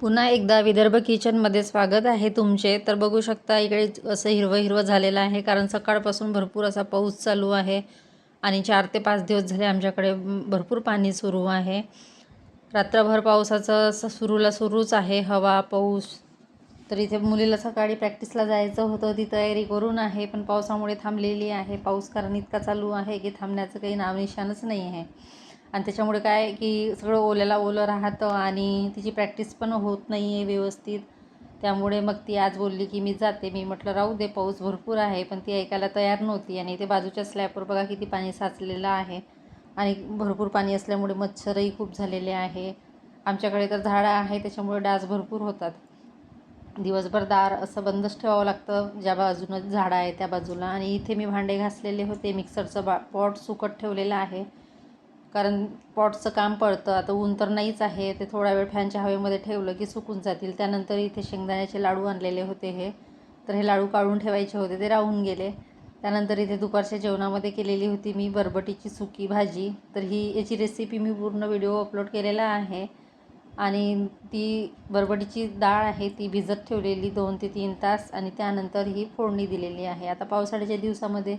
पुन्हा एकदा विदर्भ किचनमध्ये स्वागत आहे तुमचे. तर बघू शकता इकडे असं हिरवं हिरवं झालेलं आहे, कारण सकाळपासून भरपूर असा पाऊस चालू आहे आणि 4 ते 5 दिवस झाले आमच्याकडे भरपूर पाणी सुरू आहे. रात्रभर पावसाचं असं सुरूच आहे, हवा पाऊस. तर इथे मुलीला सकाळी प्रॅक्टिसला जायचं होतं, ती तयारी करून आहे, पण पावसामुळे थांबलेली आहे. पाऊस कारण इतका चालू आहे की थांबण्याचं काही नामनिशाणच नाही आहे. आणि त्याच्यामुळे काय की सगळं ओल्याला ओलं राहतं आणि तिची प्रॅक्टिस पण होत नाही आहे व्यवस्थित. त्यामुळे मग ती आज बोलली की मी जाते. मी म्हटलं राहू दे, पाऊस भरपूर आहे, पण ती ऐकायला तयार नव्हती. आणि इथे बाजूच्या स्लॅबवर बघा किती पाणी साचलेलं आहे आणि भरपूर पाणी असल्यामुळे मच्छरही खूप झालेले आहे. आमच्याकडे तर झाडं आहे, त्याच्यामुळे डास भरपूर होतात. दिवसभर दार असं बंदच ठेवावं लागतं, ज्या बाजूनं झाडं आहे त्या बाजूला. आणि इथे मी भांडे घासलेले होते, मिक्सरचं पॉट सुकत ठेवलेलं आहे, कारण पॉटचं काम पडतं. आता ऊन तर नाहीच आहे, ते थोडा वेळ फॅनच्या हवेमध्ये ठेवलं की सुकून जातील. त्यानंतर इथे शेंगदाण्याचे लाडू आणलेले होते तर हे लाडू काढून ठेवायचे होते, ते राहून गेले. त्यानंतर इथे दुपारच्या जेवणामध्ये केलेली होती मी बरबटीची सुकी भाजी. तर याची रेसिपी मी पूर्ण व्हिडिओ अपलोड केलेला आहे. आणि ती बरबटीची डाळ आहे ती भिजत ठेवलेली 2 ते 3 तास, आणि त्यानंतर ही फोडणी दिलेली आहे. आता पावसाळ्याच्या दिवसामध्ये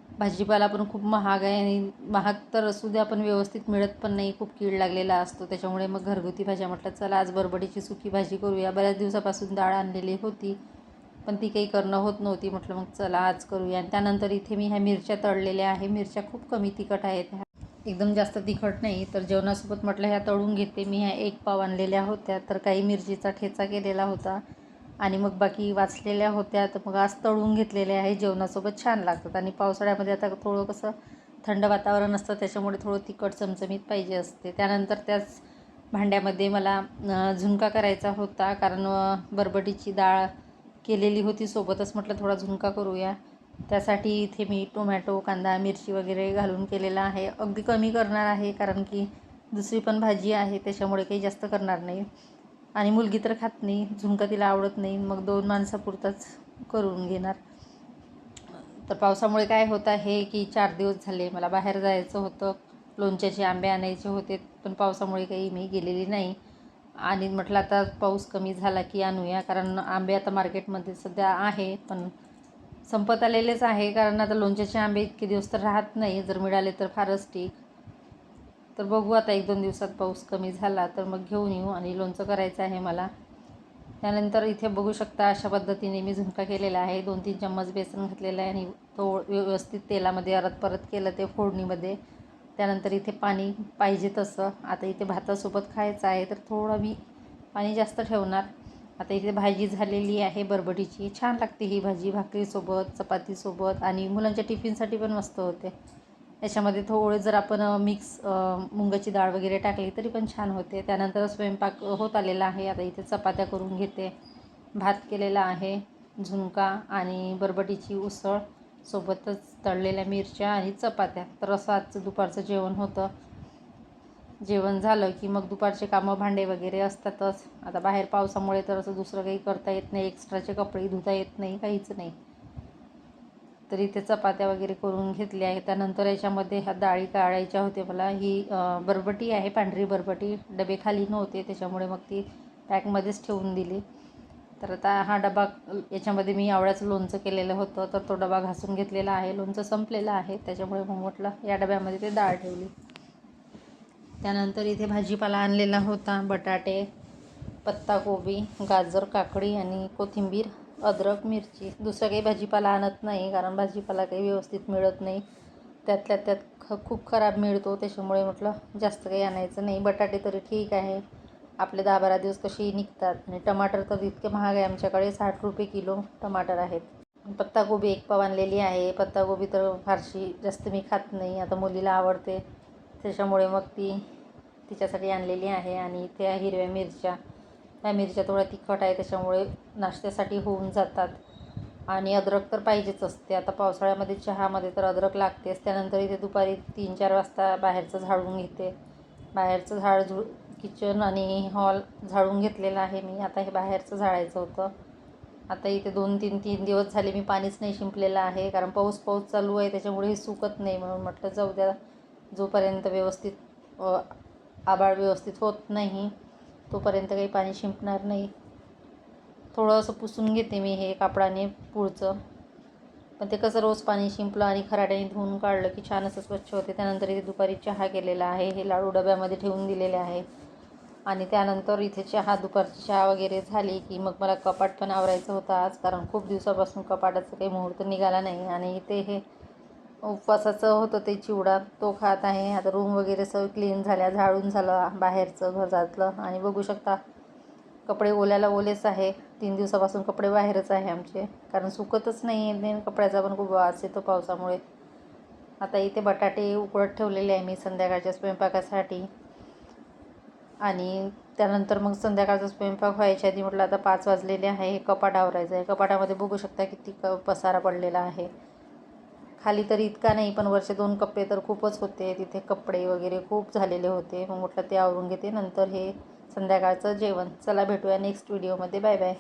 भाजीपाला पण खूप महाग आहे, आणि महाग तर असू द्या पण व्यवस्थित मिळत पण नाही, खूप कीड लागलेला असतो. त्याच्यामुळे मग घरगुती भाज्या म्हटलं चला आज बरबटीची सुकी भाजी करूया. बऱ्याच दिवसापासून डाळ आणलेली होती, पण ती काही करणं होत नव्हती. म्हटलं मग चला आज करूया. आणि त्यानंतर इथे मी ह्या मिरच्या तळलेल्या आहे. मिरच्या खूप कमी तिखट आहेत, ह्या एकदम जास्त तिखट नाही. तर जेवणासोबत म्हटलं ह्या तळून घेते मी. ह्या 1 पाव आणलेल्या होत्या, तर काही मिरचीचा ठेचा केलेला होता आणि मग बाकी वाचलेल्या होत्या, तर मग आज तळून घेतलेल्या आहे. जेवणासोबत छान लागतात. आणि पावसाळ्यामध्ये आता थोडं कसं थंड वातावरण असतं, त्याच्यामुळे थोडं तिखट चमचमीत पाहिजे असते. त्यानंतर त्याच भांड्यामध्ये मला झुणका करायचा होता, कारण बरबटीची डाळ केलेली होती सोबतच. म्हटलं थोडा झुणका करूया. त्यासाठी इथे मी टोमॅटो, कांदा, मिरची वगैरे घालून केलेला आहे. अगदी कमी करणार आहे, कारण की दुसरी पण भाजी आहे, त्याच्यामुळे काही जास्त करणार नाही. आणि मुलगी तर खात नाही झुणका, तिला आवडत नाही, मग 2 माणसापुरताच करून घेणार. तर पावसामुळे काय होत आहे की 4 दिवस झाले मला बाहेर जायचं होतं, लोणच्याचे आंबे आणायचे होते, पण पावसामुळे काही मी गेलेली नाही. आणि म्हटलं आता पाऊस कमी झाला की आणूया, कारण आंबे आता मार्केटमध्ये सध्या आहे, पण संपत आलेलेच आहे. कारण आता लोणच्याचे आंबे इतके दिवस तर राहत नाही, जर मिळाले तर फारच ठीक. तर बघू आता 1-2 दिवसात पाऊस कमी झाला तर मग घेऊन येऊ, आणि लोणचं करायचं आहे मला. त्यानंतर इथे बघू शकता अशा पद्धतीने मी झुणका केलेला आहे. 2-3 चम्मच बेसन घातलेलं आहे आणि तो व्यवस्थित तेलामध्ये परत केलं ते फोडणीमध्ये. त्यानंतर इथे पाणी पाहिजे तसं. आता इथे भातासोबत खायचं आहे, तर थोडं मी पाणी जास्त ठेवणार. आता इथे भाजी झालेली आहे बरबटीची. छान लागते ही भाजी भाकरीसोबत, चपातीसोबत, आणि मुलांच्या टिफिनसाठी पण मस्त होते. याच्यामध्ये थोडे जर आपण मिक्स मुगाची डाळ वगैरे टाकली तरी पण छान होते. त्यानंतर स्वयंपाक होत आलेला आहे. आता इथे चपात्या करून घेते. भात केलेला आहे, झुणका आणि बरबटीची उसळ, सोबतच तळलेल्या मिरच्या आणि चपात्या. तर असं आजचं दुपारचं जेवण होतं. जेवण झालं की मग दुपारचे कामं भांडे वगैरे असतातच. आता बाहेर पावसामुळे तर असं दुसरं काही करता येत नाही, एक्स्ट्राचे कपडे धुता येत नाही, काहीच नाही. तर इथे चपात्या वगैरे करून घेतल्या आहे. त्यानंतर याच्यामध्ये ह्या डाळी काढायच्या होत्या मला. ही बरबटी आहे, पांढरी बरबटी. डबे खाली नव्हते, त्याच्यामुळे मग ती पॅकमध्येच ठेवून दिली. तर आता हा डबा, याच्यामध्ये मी आवळ्याचं लोणचं केलेलं होतं, तर तो डबा घासून घेतलेला आहे. लोणचं संपलेलं आहे, त्याच्यामुळे मग म्हटलं या डब्यामध्ये ते डाळ ठेवली. त्यानंतर इथे भाजीपाला आणलेला होता. बटाटे, पत्ताकोबी, गाजर, काकडी आणि कोथिंबीर, अद्रक, मिरची. दुसरं काही भाजीपाला आणत नाही, कारण भाजीपाला काही व्यवस्थित मिळत नाही. त्यातल्या त्यात खूप खराब मिळतो, त्याच्यामुळे म्हटलं जास्त काही आणायचं नाही. बटाटे तरी ठीक आहे, आपले 10-12 दिवस कसेही निघतात. आणि टमाटर तर इतके महाग आहे, आमच्याकडे 60 रुपये किलो टमाटर आहेत. पत्ताकोबी 1 पाव आणलेली आहे. पत्ताकोबी तर फारशी जास्त मी खात नाही, आता मुलीला आवडते, त्याच्यामुळे मग तिच्यासाठी आणलेली आहे. आणि इथे हिरव्या मिरच्या. ह्या मिरच्या थोड्या तिखट आहे, त्याच्यामुळे नाश्त्यासाठी होऊन जातात. आणि अद्रक तर पाहिजेच असते, आता पावसाळ्यामध्ये चहामध्ये तर अद्रक लागतेच. त्यानंतर इथे दुपारी 3-4 वाजता बाहेरचं झाडून घेते. बाहेरचं किचन आणि हॉल झाडून घेतलेला आहे मी. आता हे बाहेरचं झाडायचं होतं. आता इथे 2-3 दिवस झाले मी पाणीच नाही शिंपलेलं आहे, कारण पाऊस चालू आहे, त्याच्यामुळे हे सुकत नाही. म्हणून म्हटलं जाऊ द्या, जोपर्यंत व्यवस्थित आभाळ व्यवस्थित होत नाही तोपर्यंत काही पाणी शिंपणार नाही. थोडं असं पुसून घेते मी हे कापडाने पुढचं, पण ते कसं रोज पाणी शिंपलं आणि खराट्याने धुवून काढलं की छान असं स्वच्छ होते. त्यानंतर इथे दुपारी चहा केलेला आहे, हे लाडू डब्यामध्ये ठेवून दिलेले आहे. आणि त्यानंतर इथे दुपारची चहा वगैरे झाली की मग मला कपाट पण आवरायचं होतं आज, कारण खूप दिवसापासून कपाटाचं काही मुहूर्त निघाला नाही. आणि इथे हे उपवासाचं होतं ते चिवडा, तो खात आहे. आता रूम वगैरे सगळं क्लीन झाल्या, झाडून झालं बाहेरचं घरातलं. आणि बघू शकता कपडे ओल्याला ओलेच आहे. 3 दिवसापासून कपडे बाहेरच आहे आमचे, कारण सुकतच नाही आहे. कपड्याचा पण खूप वास येतो पावसामुळे. आता इथे बटाटे उकडत ठेवलेले आहे मी संध्याकाळच्या स्वयंपाकासाठी. आणि त्यानंतर मग संध्याकाळचा स्वयंपाक व्हायच्या आधी म्हटलं आता 5 वाजलेले आहे, हे कपाट आवरायचं आहे. कपाटामध्ये बघू शकता किती पसारा पडलेला आहे. खाली तर इतका नाही, पण वरचे 2 कप्पे तर खूपच होते. तिथे कपडे वगैरे खूप झालेले होते. मग म्हटलं ते आवरून घेते, नंतर हे संध्याकाळचं जेवण. चला भेटूया नेक्स्ट व्हिडिओमध्ये. Bye bye.